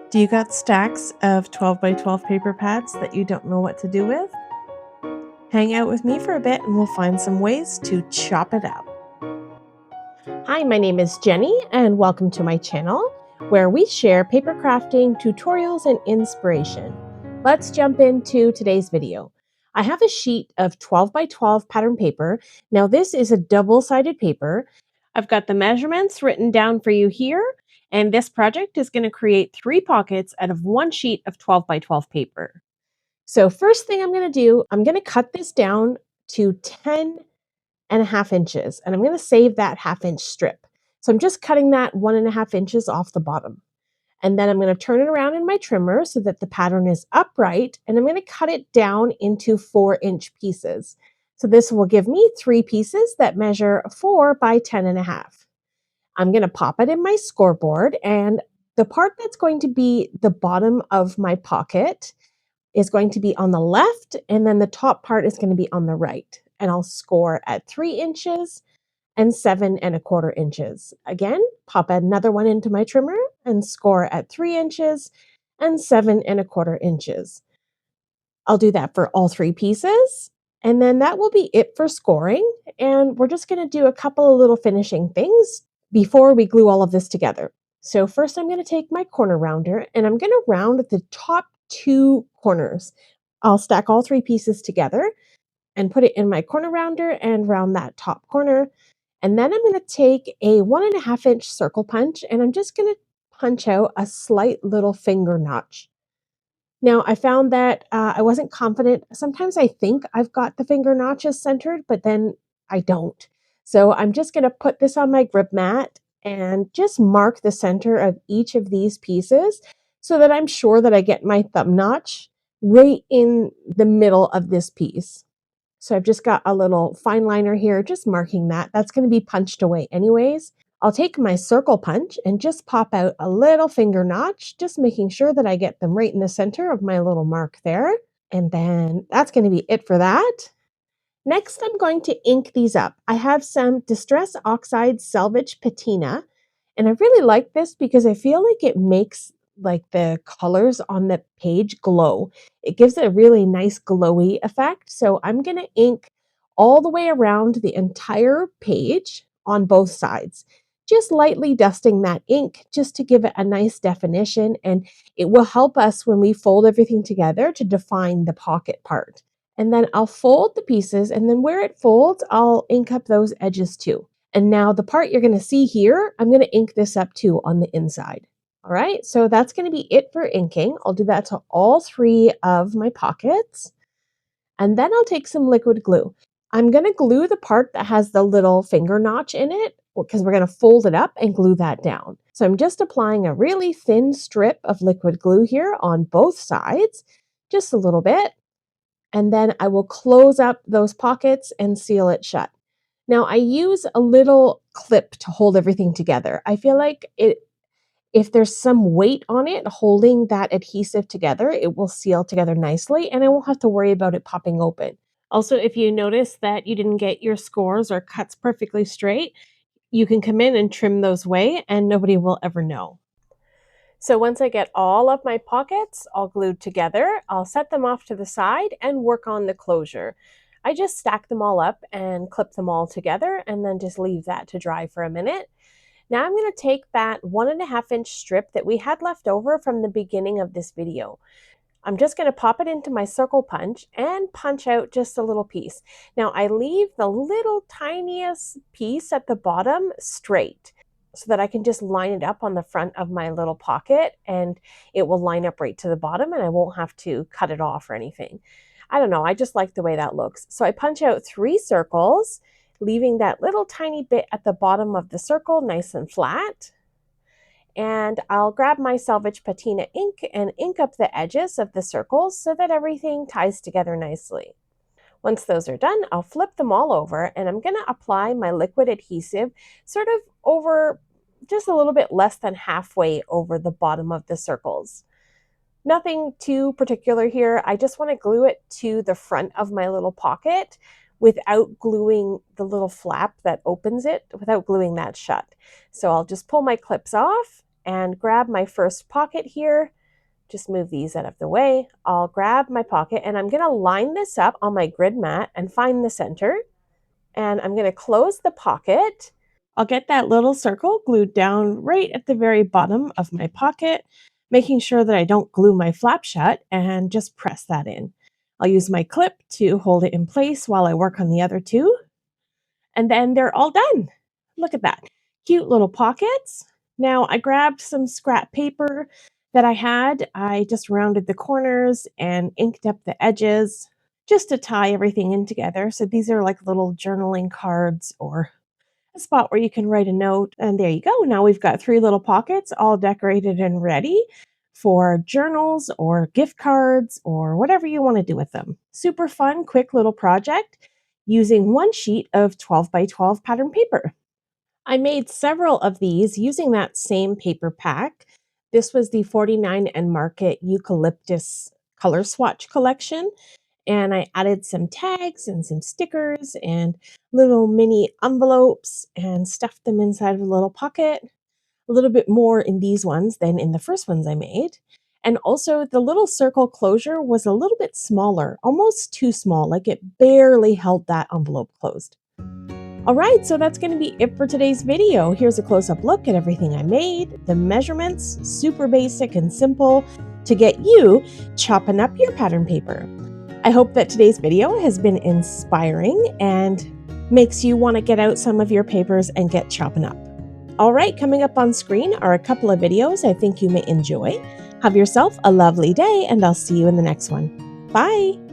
Do you got stacks of 12 by 12 paper pads that you don't know what to do with? Hang out with me for a bit and we'll find some ways to chop it up. Hi, my name is Jenny and welcome to my channel where we share paper crafting tutorials and inspiration. Let's jump into today's video. I have a sheet of 12 by 12 pattern paper. Now this is a double-sided paper. I've got the measurements written down for you here, and this project is going to create 3 pockets out of one sheet of 12 by 12 paper. So first thing I'm going to do, I'm going to cut this down to 10.5 inches, and I'm going to save that 1/2 inch strip. So I'm just cutting that 1.5 inches off the bottom. And then I'm going to turn it around in my trimmer so that the pattern is upright, and I'm going to cut it down into 4-inch pieces. So this will give me 3 pieces that measure 4 by 10.5. I'm going to pop it in my scoreboard, and the part that's going to be the bottom of my pocket is going to be on the left, and then the top part is going to be on the right. And I'll score at 3 inches and 7.25 inches. Again, pop another one into my trimmer and score at 3 inches and 7.25 inches. I'll do that for all 3 pieces. And then that will be it for scoring. And we're just going to do a couple of little finishing things before we glue all of this together. So first I'm going to take my corner rounder and I'm going to round the top 2 corners. I'll stack all 3 pieces together and put it in my corner rounder and round that top corner. And then I'm going to take a 1.5 inch circle punch and I'm just going to punch out a slight little finger notch. Now, I found that I wasn't confident. Sometimes I think I've got the finger notches centered, but then I don't. So I'm just going to put this on my grip mat and just mark the center of each of these pieces so that I'm sure that I get my thumb notch right in the middle of this piece. So I've just got a little fine liner here, just marking that. That's going to be punched away anyways. I'll take my circle punch and just pop out a little finger notch, just making sure that I get them right in the center of my little mark there. And then that's going to be it for that. Next, I'm going to ink these up. I have some Distress Oxide Selvage Patina, and I really like this because I feel like it makes the colors on the page glow. It gives it a really nice glowy effect. So I'm going to ink all the way around the entire page on both sides, just lightly dusting that ink just to give it a nice definition, and it will help us when we fold everything together to define the pocket part. And then I'll fold the pieces, and then where it folds, I'll ink up those edges too. And now the part you're going to see here, I'm going to ink this up too on the inside. All right, so that's going to be it for inking. I'll do that to all 3 of my pockets. And then I'll take some liquid glue. I'm going to glue the part that has the little finger notch in it because we're going to fold it up and glue that down. So I'm just applying a really thin strip of liquid glue here on both sides, just a little bit. And then I will close up those pockets and seal it shut. Now I use a little clip to hold everything together. I feel like if there's some weight on it holding that adhesive together, it will seal together nicely and I won't have to worry about it popping open. Also, if you notice that you didn't get your scores or cuts perfectly straight, you can come in and trim those away and nobody will ever know. So once I get all of my pockets all glued together, I'll set them off to the side and work on the closure. I just stack them all up and clip them all together and then just leave that to dry for a minute. Now I'm going to take that 1.5 inch strip that we had left over from the beginning of this video. I'm just going to pop it into my circle punch and punch out just a little piece. Now I leave the little tiniest piece at the bottom straight so that I can just line it up on the front of my little pocket and it will line up right to the bottom and I won't have to cut it off or anything. I don't know, I just like the way that looks. So I punch out 3 circles, leaving that little tiny bit at the bottom of the circle nice and flat. And I'll grab my Selvage Patina ink and ink up the edges of the circles so that everything ties together nicely. Once those are done, I'll flip them all over and I'm going to apply my liquid adhesive sort of over just a little bit less than halfway over the bottom of the circles. Nothing too particular here. I just want to glue it to the front of my little pocket without gluing the little flap that opens it, without gluing that shut. So I'll just pull my clips off and grab my first pocket here just move these out of the way. I'll grab my pocket and I'm going to line this up on my grid mat and find the center. And I'm going to close the pocket. I'll get that little circle glued down right at the very bottom of my pocket, making sure that I don't glue my flap shut, and just press that in. I'll use my clip to hold it in place while I work on the other two. And then they're all done. Look at that. Cute little pockets. Now I grabbed some scrap paper that I had. I just rounded the corners and inked up the edges just to tie everything in together. So these are like little journaling cards or a spot where you can write a note. And there you go. Now we've got 3 little pockets all decorated and ready for journals or gift cards or whatever you want to do with them. Super fun, quick little project using 1 sheet of 12 by 12 pattern paper. I made several of these using that same paper pack. This was the 49 and Market Eucalyptus Color Swatch collection. And I added some tags and some stickers and little mini envelopes and stuffed them inside of a little pocket. A little bit more in these ones than in the first ones I made. And also the little circle closure was a little bit smaller, almost too small, like it barely held that envelope closed. All right, so that's going to be it for today's video. Here's a close-up look at everything I made. The measurements, super basic and simple to get you chopping up your pattern paper. I hope that today's video has been inspiring and makes you want to get out some of your papers and get chopping up. All right, coming up on screen are a couple of videos I think you may enjoy. Have yourself a lovely day, and I'll see you in the next one. Bye!